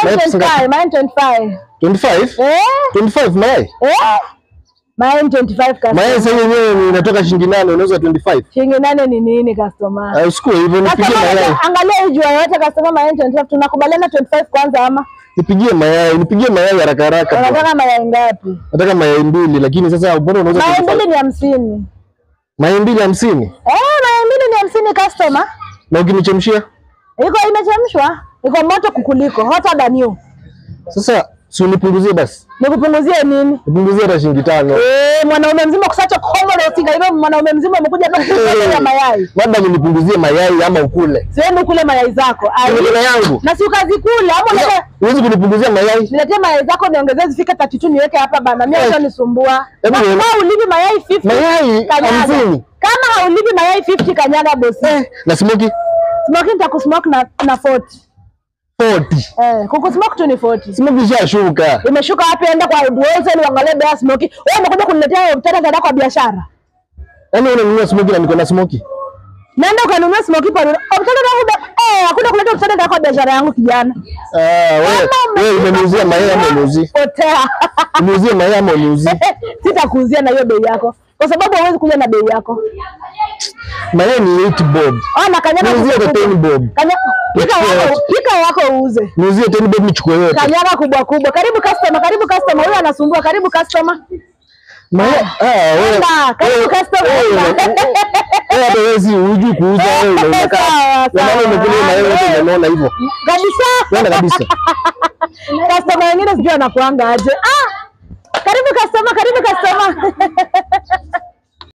25. 25? Eh? 25 mayai? Eh? Mayai 25 customer. Mayai sasa yenyewe inatoka shilingi 8, unauza 25. Shilingi 8 ni nini customer? Usikue hivyo, nipigie mayai. Angalia ujua yote customer, mayai 25 tunakubaliana 25 kwanza ama? Nipigie mayai haraka haraka. Unataka mayai ngapi? Nataka mayai 2, lakini sasa mbona unauza mayai 2 ni 50. Mayai 2 50? Mayai 2 ni 50 customer. Na ukinichemshia? Iko imechemshwa, iko moto kukuliko, hotter than you. Sasa si unipunguzie basi. Nikupunguzie nini? Nipunguzie hata shilingi 5. Mwanaume mzima kusacha kongo na usinga hivyo, mwanaume mzima umekuja hapa kukuletea mayai. Labda nipunguzie mayai ama ukule. Sema ukule mayai zako. Mayai yangu. Na si ukazikula ama unataka uweze kunipunguzia mayai? Niletee mayai zako niongezee zifike 32 niweke hapa bana. Mimi acha nisumbua. Kama ulipi mayai 50. Mayai 50. Kama haulipi mayai 50 kanyaga bosi. Na smoky? Smoky nitakusmoke na 40. 40. Kukusmoke tu ni 40. Smoky ishashuka. Imeshuka wapi? Enda kwa wholesale uangalie bei ya smoky. Wewe umekuja kuniletea mtenda kwa biashara. Yaani unanunua smoky na niko na smoky. Nenda ukanunua smoky pale. Hakuna kuleta mtenda kwa biashara yangu kijana. Wewe umeniuzia mayai ama uniuzie? Potea. Uniuzie mayai ama uniuzie? Sitakuuzia na hiyo bei yako. Kwa sababu huwezi kuja na bei yako. Mayai ni 8 bob. Na kanyaga niuzie 10 bob. Pika wako uuze. Niuzie 10 bob nichukue yote. Kanyaga kubwa kubwa. Karibu customer. Huyu anasumbua. Karibu customer. Wewe. Karibu customer. Wewe hawezi hujui kuuza wewe unakaa. Maana umekula mayai yote unaona hivyo. Kabisa. Kwenda kabisa. Customer wengine sijui anakuanga aje. Karibu customer.